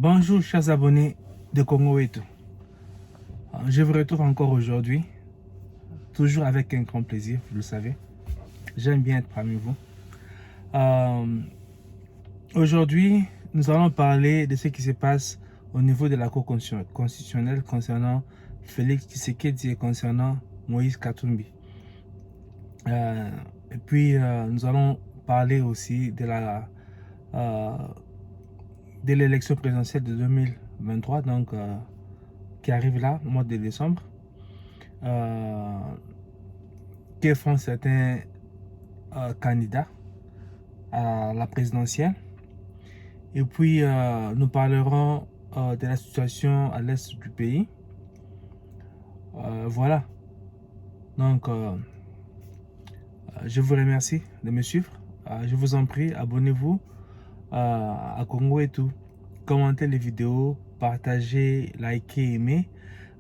Bonjour chers abonnés de Congo et tout. Je vous retrouve encore aujourd'hui, toujours avec un grand plaisir, vous le savez. J'aime bien être parmi vous. Aujourd'hui, nous allons parler de ce qui se passe au niveau de la Cour constitutionnelle concernant Félix Tshisekedi et concernant Moïse Katumbi. Et puis, nous allons parler aussi de l'élection présidentielle de 2023, donc qui arrive là, au mois de décembre. Que font certains candidats à la présidentielle. Et puis, nous parlerons de la situation à l'est du pays. Voilà. Donc, je vous remercie de me suivre. Je vous en prie, abonnez-vous à Congo et tout. Commentez les vidéos, partagez, likez, aimez.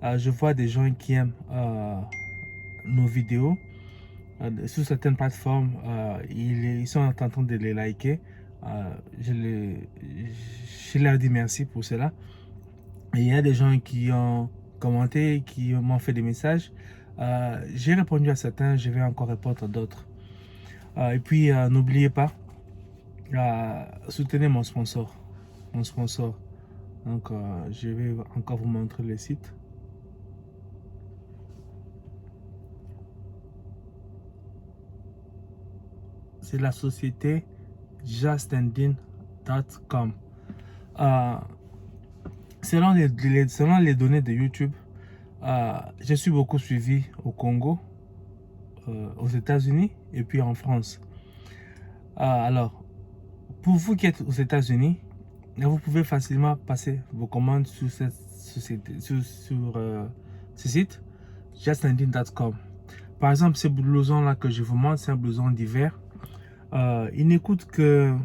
Je vois des gens qui aiment nos vidéos. Sur certaines plateformes, ils sont en train de les liker. Je leur dis merci pour cela. Et il y a des gens qui ont commenté, qui m'ont fait des messages. J'ai répondu à certains, je vais encore répondre à d'autres. Et puis, n'oubliez pas, soutenez mon sponsor. Donc, je vais encore vous montrer le site. C'est la société justendin.com. Selon les données de YouTube, je suis beaucoup suivi au Congo, aux États-Unis et puis en France. Alors, pour vous qui êtes aux États-Unis, vous pouvez facilement passer vos commandes sur cette société, sur ce site, justendin.com. Par exemple, ce blouson là que je vous montre, c'est un blouson d'hiver. Il n'écoute que,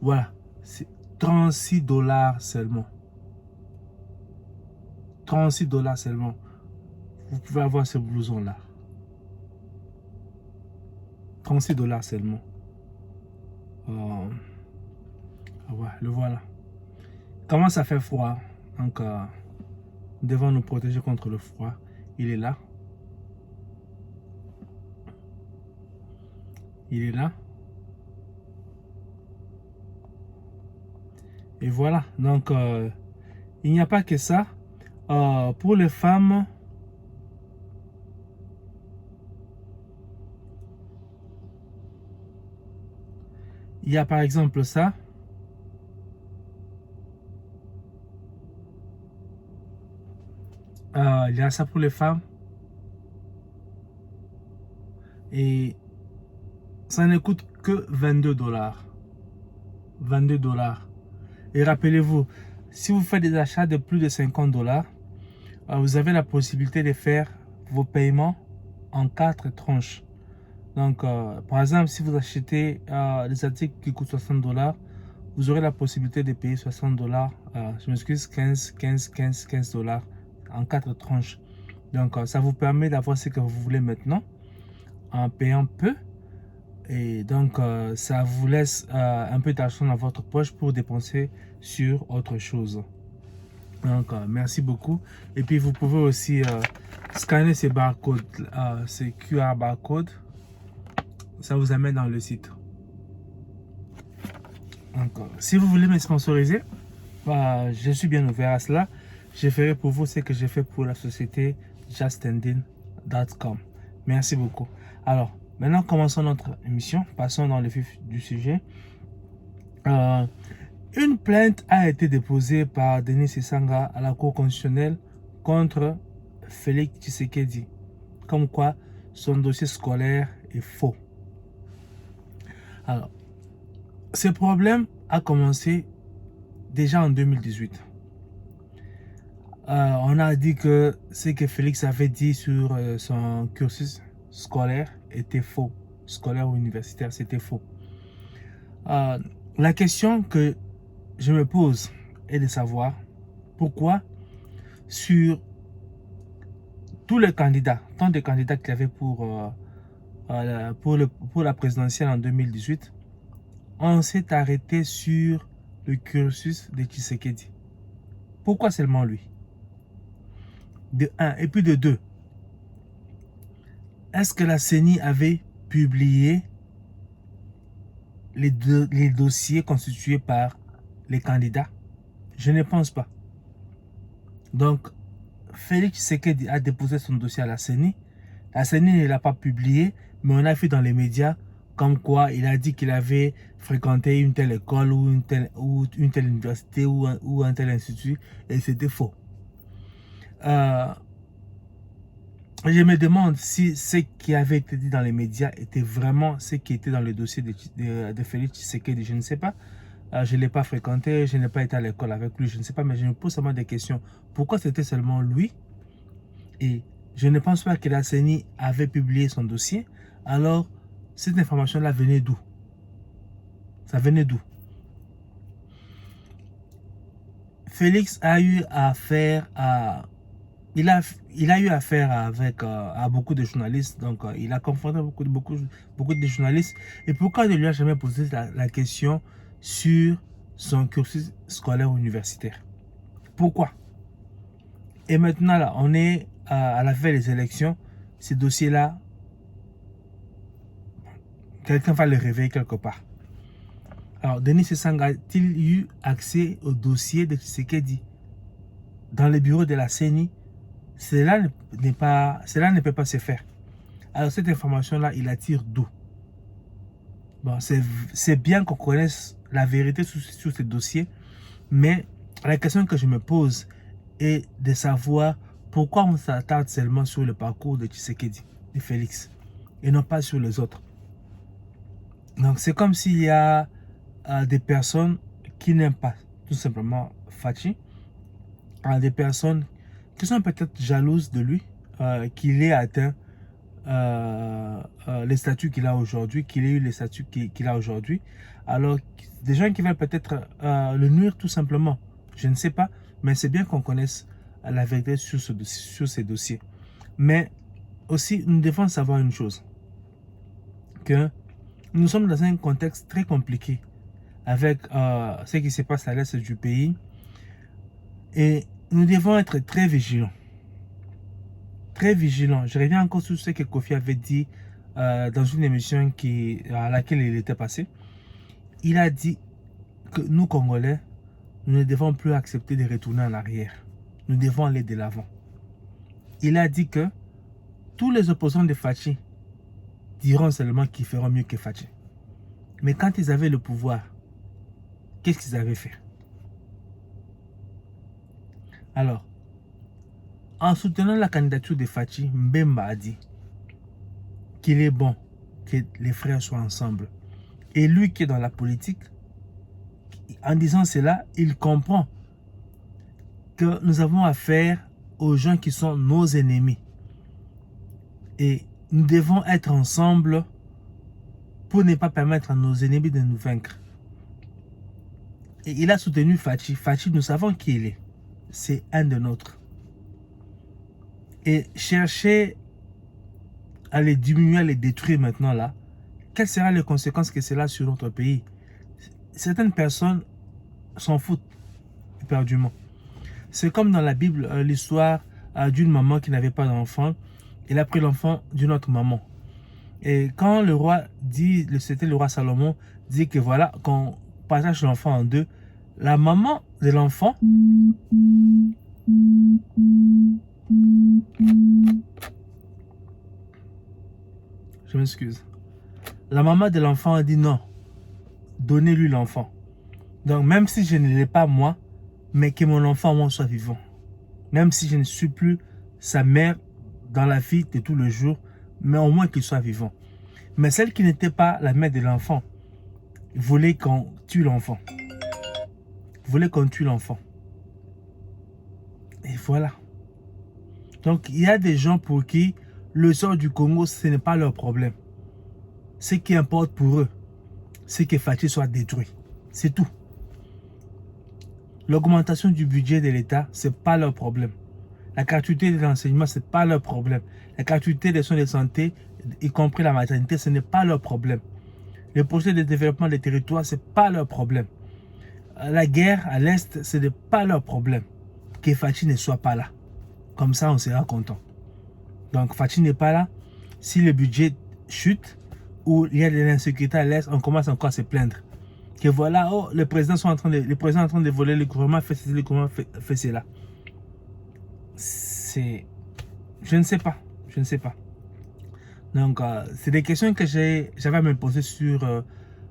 voilà, c'est 36 $ seulement. 36 $ seulement. Vous pouvez avoir ce blouson là. 36 $ seulement. Ouais, le voilà. Comment ça fait froid? Donc, nous devons nous protéger contre le froid. Il est là. Il est là. Et voilà. Donc, il n'y a pas que ça. Pour les femmes, il y a par exemple ça. Il y a ça pour les femmes. Et ça ne coûte que 22 $. 22 $. Et rappelez-vous, si vous faites des achats de plus de 50 $, vous avez la possibilité de faire vos paiements en 4 tranches. Donc, par exemple, si vous achetez des articles qui coûtent 60 $, vous aurez la possibilité de payer 60 $, je m'excuse, 15 $ en 4 tranches. Donc, ça vous permet d'avoir ce que vous voulez maintenant en payant peu. Et donc, ça vous laisse un peu d'argent dans votre poche pour dépenser sur autre chose. Donc, merci beaucoup. Et puis, vous pouvez aussi scanner ces barcodes, ces QR barcodes. Ça vous amène dans le site. Donc, si vous voulez me sponsoriser, je suis bien ouvert à cela. Je ferai pour vous ce que j'ai fait pour la société justendin.com. Merci beaucoup. Alors, maintenant, commençons notre émission. Passons dans le vif du sujet. Une plainte a été déposée par Denis Sesanga à la Cour constitutionnelle contre Félix Tshisekedi, comme quoi son dossier scolaire est faux. Alors, ce problème a commencé déjà en 2018. On a dit que ce que Félix avait dit sur son cursus scolaire était faux. Scolaire ou universitaire, c'était faux. La question que je me pose est de savoir pourquoi sur tous les candidats, tant de candidats qu'il y avait pour la présidentielle en 2018, on s'est arrêté sur le cursus de Tshisekedi? Pourquoi seulement lui? De un. Et puis de deux, est-ce que la CENI avait publié les dossiers constitués par les candidats? Je ne pense pas. Donc, Félix Tshisekedi a déposé son dossier à la CENI. La CENI ne l'a pas publié, mais on a vu dans les médias comme quoi il a dit qu'il avait fréquenté une telle école ou une telle université ou un tel institut, et c'était faux. Je me demande si ce qui avait été dit dans les médias était vraiment ce qui était dans le dossier de Félix Tshisekedi. Je ne sais pas. Je ne l'ai pas fréquenté, je n'ai pas été à l'école avec lui, je ne sais pas, mais je me pose seulement des questions. Pourquoi c'était seulement lui? Et je ne pense pas que la CENI avait publié son dossier. Alors, cette information-là venait d'où? Ça venait d'où? Félix a eu affaire à... Il a eu affaire avec à beaucoup de journalistes, donc il a confronté beaucoup de journalistes. Et pourquoi ne lui a jamais posé la question sur son cursus scolaire universitaire? Pourquoi? Et maintenant, là, on est à la veille des élections. Ces dossiers-là, quelqu'un va les réveiller quelque part. Alors, Denis Sassanga a-t-il eu accès au dossier de Tshisekedi dans le bureau de la CENI? Cela ne peut pas se faire. Alors, cette information-là, il attire d'où? Bon, c'est bien qu'on connaisse la vérité sur ce dossier, mais la question que je me pose est de savoir pourquoi on s'attarde seulement sur le parcours de Tshisekedi, de Félix, et non pas sur les autres. Donc, c'est comme s'il y a des personnes qui n'aiment pas tout simplement Fachi, des personnes qui sont peut-être jalouses de lui, qu'il ait atteint les statuts qu'il a aujourd'hui, qu'il ait eu les statuts qu'il a aujourd'hui. Alors, des gens qui veulent peut-être le nuire tout simplement. Je ne sais pas, mais c'est bien qu'on connaisse la vérité sur ces dossiers. Mais aussi, nous devons savoir une chose, que nous sommes dans un contexte très compliqué avec ce qui se passe à l'est du pays, et nous devons être très vigilants. Très vigilants. Je reviens encore sur ce que Kofi avait dit dans une émission à laquelle il était passé. Il a dit que nous, Congolais, nous ne devons plus accepter de retourner en arrière. Nous devons aller de l'avant. Il a dit que tous les opposants de Fachi diront seulement qu'ils feront mieux que Fachi. Mais quand ils avaient le pouvoir, qu'est-ce qu'ils avaient fait? Alors, en soutenant la candidature de Fachi, Mbemba a dit qu'il est bon que les frères soient ensemble. Et lui qui est dans la politique, en disant cela, il comprend que nous avons affaire aux gens qui sont nos ennemis. Et nous devons être ensemble pour ne pas permettre à nos ennemis de nous vaincre. Et il a soutenu Fachi. Fachi, nous savons qui il est. C'est un de nôtres. Et chercher à les diminuer, à les détruire maintenant là, quelles seront les conséquences que cela a sur notre pays? Certaines personnes s'en foutent éperdument. C'est comme dans la Bible, l'histoire d'une maman qui n'avait pas d'enfant. Elle a pris l'enfant d'une autre maman. Et quand le roi dit, c'était le roi Salomon, dit que voilà, qu'on partage l'enfant en deux, la maman de l'enfant je m'excuse. La maman de l'enfant a dit non, donnez-lui l'enfant. Donc même si je ne l'ai pas moi, mais que mon enfant moi soit vivant. Même si je ne suis plus sa mère dans la vie de tous les jours, mais au moins qu'il soit vivant. Mais celle qui n'était pas la mère de l'enfant voulait qu'on tue l'enfant. Voulait qu'on tue l'enfant. Et voilà. Donc il y a des gens pour qui le sort du Congo, ce n'est pas leur problème. Ce qui importe pour eux, c'est que Fachi soit détruit. C'est tout. L'augmentation du budget de l'État, ce n'est pas leur problème. La gratuité de l'enseignement, ce n'est pas leur problème. La gratuité des soins de santé, y compris la maternité, ce n'est pas leur problème. Le projet de développement des territoires, ce n'est pas leur problème. la guerre à l'Est, ce n'est pas leur problème que Fachi ne soit pas là. Comme ça, on sera content. Donc, Fachi n'est pas là. Si le budget chute ou il y a de l'insécurité à l'Est, on commence encore à se plaindre. Que voilà, oh, le président est en train de voler le gouvernement, fait ceci, le gouvernement fait cela. C'est... Je ne sais pas. Je ne sais pas. Donc, c'est des questions que j'avais à me poser sur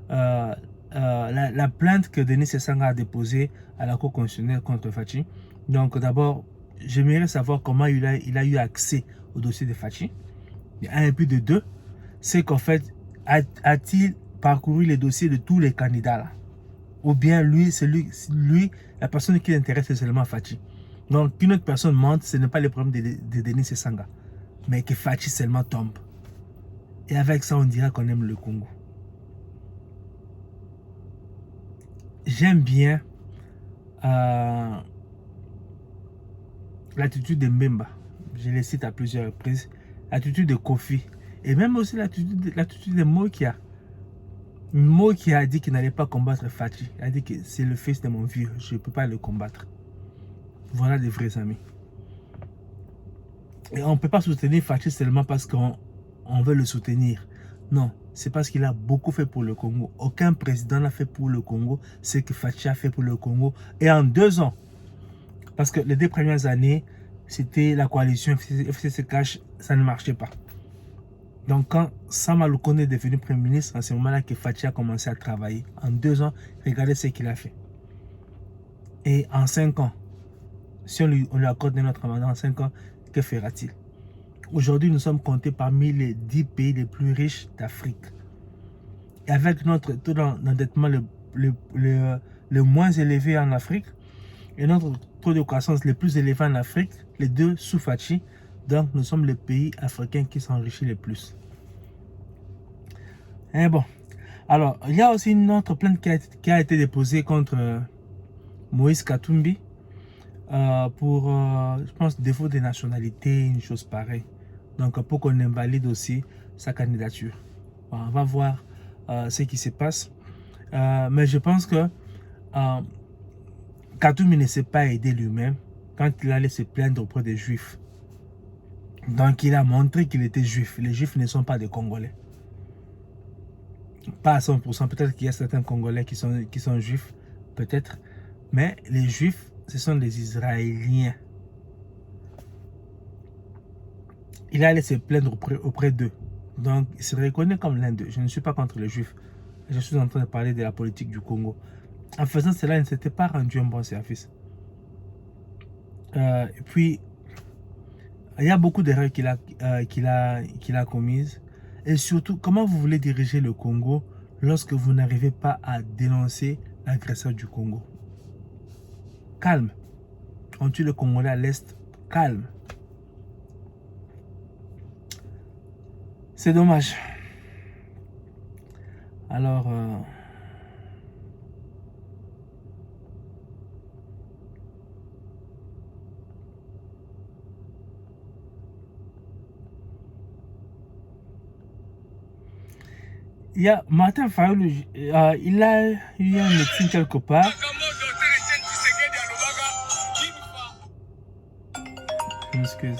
la plainte que Denis Sesanga a déposée à la Cour constitutionnelle contre Fachi. Donc, d'abord, j'aimerais savoir comment il a eu accès au dossier de Fachi. Un et puis de deux, c'est qu'en fait, a-t-il parcouru les dossiers de tous les candidats là? Ou bien lui, la personne qui l'intéresse, c'est seulement Fachi. Donc, qu'une autre personne mente, ce n'est pas le problème de Denis Sesanga, mais que Fachi seulement tombe. Et avec ça, on dira qu'on aime le Congo. J'aime bien l'attitude de Mbemba. Je le cite à plusieurs reprises. L'attitude de Kofi. Et même aussi l'attitude de Mokia. Mokia a dit qu'il n'allait pas combattre Fachi. Il a dit que c'est le fils de mon vieux. Je ne peux pas le combattre. Voilà des vrais amis. Et on ne peut pas soutenir Fachi seulement parce qu'on veut le soutenir. Non, c'est parce qu'il a beaucoup fait pour le Congo. Aucun président n'a fait pour le Congo ce que Fachi a fait pour le Congo. Et en 2 ans, parce que les 2 premières années, c'était la coalition FCC Cash, ça ne marchait pas. Donc quand Sama Lukonde est devenu Premier ministre, à ce moment-là que Fachi a commencé à travailler. En 2 ans, regardez ce qu'il a fait. Et en 5 ans, si on lui accorde notre mandat en 5 ans, que fera-t-il? Aujourd'hui, nous sommes comptés parmi les 10 pays les plus riches d'Afrique. Et avec notre taux d'endettement le moins élevé en Afrique, et notre taux de croissance le plus élevé en Afrique, les deux sous Fachi, donc nous sommes le pays africain qui s'enrichit le plus. Et bon, alors, il y a aussi une autre plainte qui a été déposée contre Moïse Katumbi pour, je pense, défaut de nationalité, une chose pareille. Donc, pour qu'on invalide aussi sa candidature. Bon, on va voir ce qui se passe. Mais je pense que Katumbi ne s'est pas aidé lui-même quand il allait se plaindre auprès des Juifs. Donc, il a montré qu'il était juif. Les Juifs ne sont pas des Congolais. Pas à 100%. Peut-être qu'il y a certains Congolais qui sont juifs. Peut-être. Mais les Juifs, ce sont des Israéliens. Il allait se plaindre auprès d'eux. Donc, il se reconnaît comme l'un d'eux. Je ne suis pas contre les Juifs. Je suis en train de parler de la politique du Congo. En faisant cela, il ne s'était pas rendu un bon service. Et puis, il y a beaucoup d'erreurs qu'il a commises. Et surtout, comment vous voulez diriger le Congo lorsque vous n'arrivez pas à dénoncer l'agresseur du Congo? Calme. On tue le Congolais à l'Est. Calme. C'est dommage. Alors... il y a Martin Fayulu, il a eu un meeting quelque part. Je m'excuse.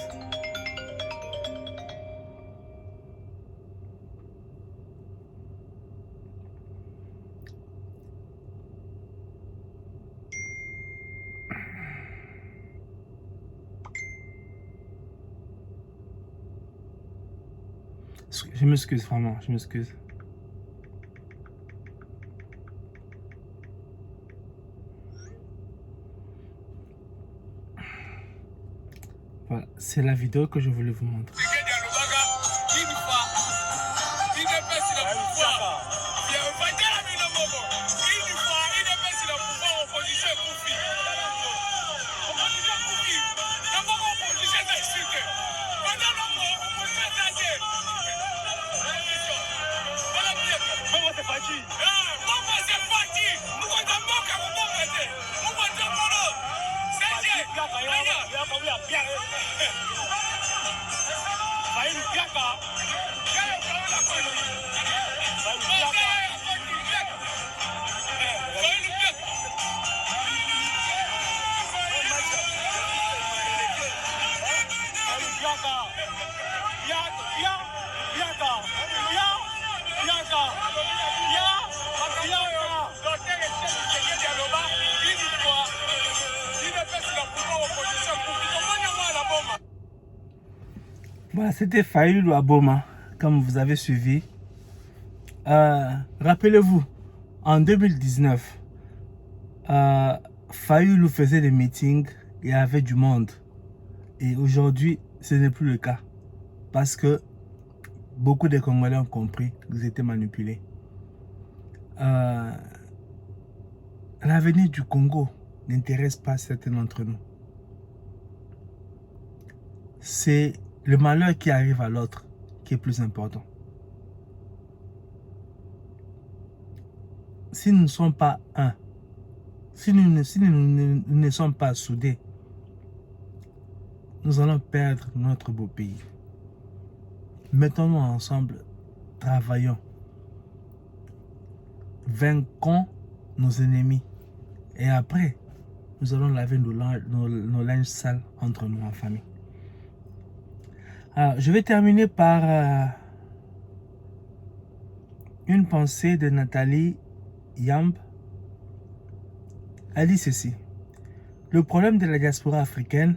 Je m'excuse vraiment, je m'excuse. Voilà, c'est la vidéo que je voulais vous montrer. Voilà, c'était Fayulu Aboma, comme vous avez suivi. Rappelez-vous, en 2019, Fayulu faisait des meetings et il y avait du monde. Et aujourd'hui, ce n'est plus le cas. Parce que beaucoup de Congolais ont compris qu'ils étaient manipulés. L'avenir du Congo n'intéresse pas certains d'entre nous. C'est le malheur qui arrive à l'autre qui est plus important. Si nous ne sommes pas un, si nous ne sommes pas soudés, nous allons perdre notre beau pays. Mettons-nous ensemble, travaillons, vaincons nos ennemis et après, nous allons laver nos linges sales entre nous en famille. Alors, je vais terminer par une pensée de Nathalie Yamb. Elle dit ceci: le problème de la diaspora africaine,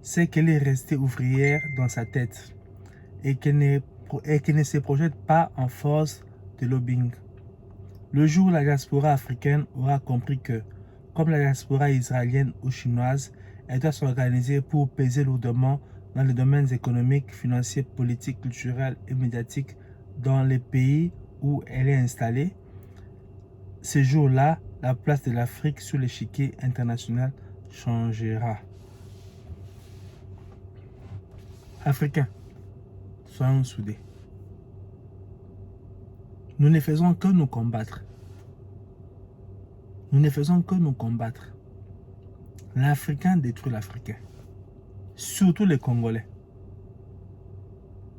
c'est qu'elle est restée ouvrière dans sa tête et qu'elle ne se projette pas en force de lobbying. Le jour où la diaspora africaine aura compris que, comme la diaspora israélienne ou chinoise, elle doit s'organiser pour peser lourdement dans les domaines économiques, financiers, politiques, culturels et médiatiques dans les pays où elle est installée, ce jour-là, la place de l'Afrique sur l'échiquier international changera. Africains, soyons soudés. Nous ne faisons que nous combattre. Nous ne faisons que nous combattre. L'Africain détruit l'Africain. Surtout les Congolais.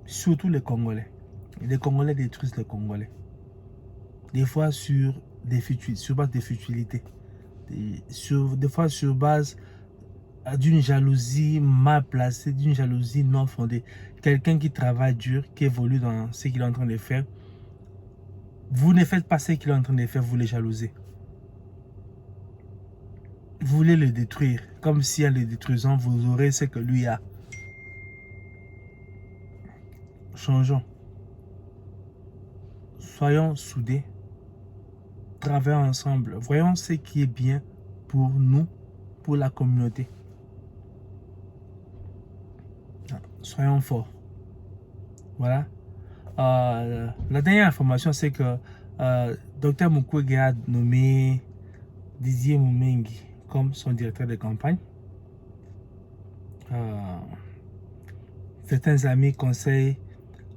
Surtout les Congolais. Les Congolais détruisent les Congolais. Des fois sur base de futilités. Des fois sur base d'une jalousie mal placée, d'une jalousie non fondée. Quelqu'un qui travaille dur, qui évolue dans ce qu'il est en train de faire. Vous ne faites pas ce qu'il est en train de faire, vous le jalousez. Vous voulez le détruire, comme si en le détruisant, vous aurez ce que lui a. Changeons. Soyons soudés. Travaillons ensemble. Voyons ce qui est bien pour nous, pour la communauté. Soyons forts. Voilà. La dernière information, c'est que Dr Mukwege a nommé Didier Mumengi comme son directeur de campagne. Certains amis conseillent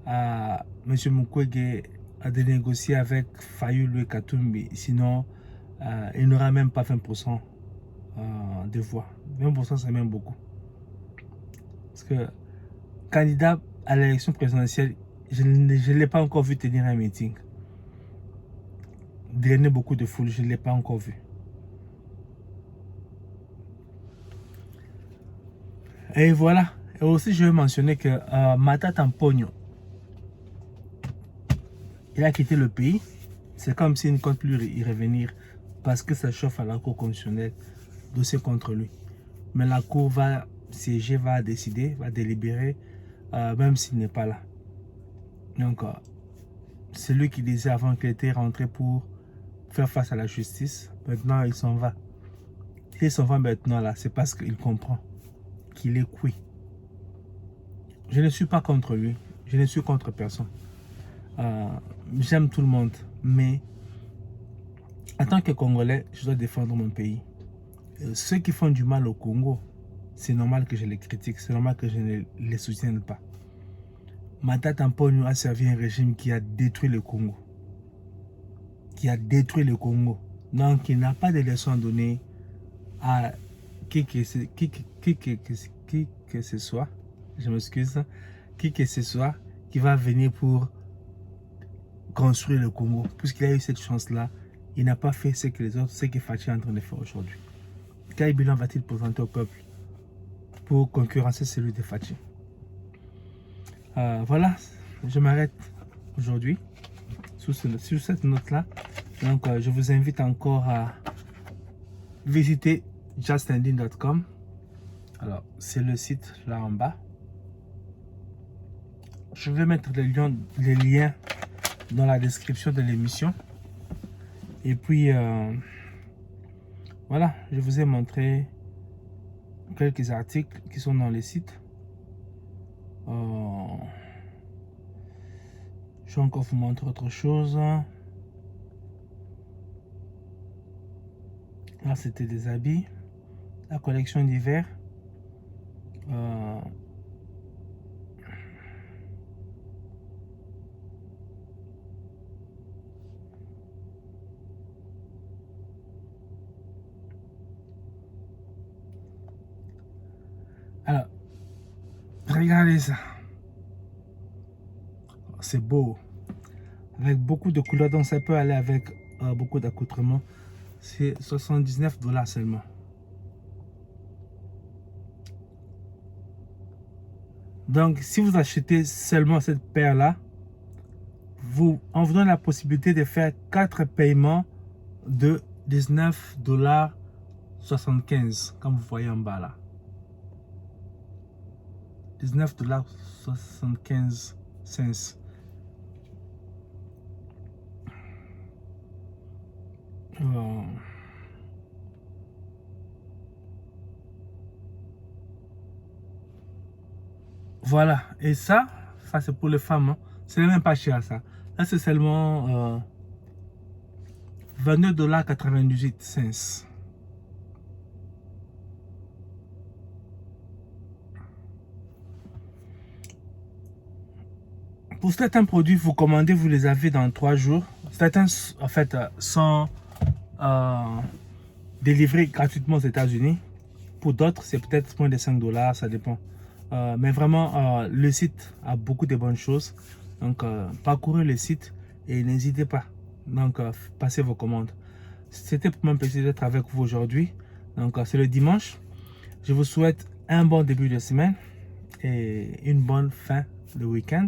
à M. Mukwege de négocier avec Fayulu Katumbi, sinon il n'aura même pas 20% de voix. 20% c'est même beaucoup. Parce que candidat à l'élection présidentielle, je ne l'ai pas encore vu tenir un meeting. Drainer beaucoup de foule, je ne l'ai pas encore vu. Et voilà. Et aussi, je vais mentionner que Matata Mponyo, il a quitté le pays. C'est comme s'il ne compte plus y revenir parce que ça chauffe à la Cour constitutionnelle, dossier contre lui. Mais la Cour va siéger, va décider, va délibérer, même s'il n'est pas là. Donc, c'est lui qui disait avant qu'il était rentré pour faire face à la justice. Maintenant, il s'en va. S'il s'en va maintenant là, c'est parce qu'il comprend qu'il est cuit. Je ne suis pas contre lui. Je ne suis contre personne. J'aime tout le monde. Mais en tant que Congolais, je dois défendre mon pays. Ceux qui font du mal au Congo, c'est normal que je les critique. C'est normal que je ne les soutienne pas. Matata Mponyo a servi un régime qui a détruit le Congo. Qui a détruit le Congo. Donc, il n'a pas de leçon à donner à qui que ce soit. Je m'excuse. Qui que ce soit qui va venir pour construire le Congo. Puisqu'il a eu cette chance-là, il n'a pas fait ce que les autres, ce que Fachi est en train de faire aujourd'hui. Quel bilan va-t-il présenter au peuple pour concurrencer celui de Fachi? Voilà, je m'arrête aujourd'hui sur cette note-là. Donc, je vous invite encore à visiter justending.com. Alors, c'est le site là en bas. Je vais mettre les liens dans la description de l'émission. Et puis, voilà, je vous ai montré quelques articles qui sont dans les sites. Je vais encore vous montrer autre chose. Là, c'était des habits. La collection d'hiver. Alors, regardez ça. C'est beau. Avec beaucoup de couleurs, donc ça peut aller avec beaucoup d'accoutrements. C'est 79 $ seulement. Donc, si vous achetez seulement cette paire-là, on vous donne la possibilité de faire 4 paiements de 19,75 $, comme vous voyez en bas là. 19,75 $. Voilà, et ça c'est pour les femmes, hein. C'est même pas cher ça. Là c'est seulement 22,98 $. Pour certains produits, vous commandez, vous les avez dans 3 jours. Certains en fait sont délivrés gratuitement aux États-Unis. Pour d'autres, c'est peut-être moins de 5 $, ça dépend. Mais vraiment, le site a beaucoup de bonnes choses. Donc, parcourez le site et n'hésitez pas. Donc, passez vos commandes. C'était pour mon plaisir d'être avec vous aujourd'hui. Donc, c'est le dimanche. Je vous souhaite un bon début de semaine et une bonne fin de week-end.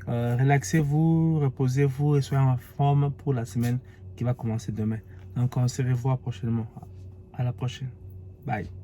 Relaxez-vous, reposez-vous et soyez en forme pour la semaine qui va commencer demain. Donc, on se revoit prochainement. À la prochaine. Bye.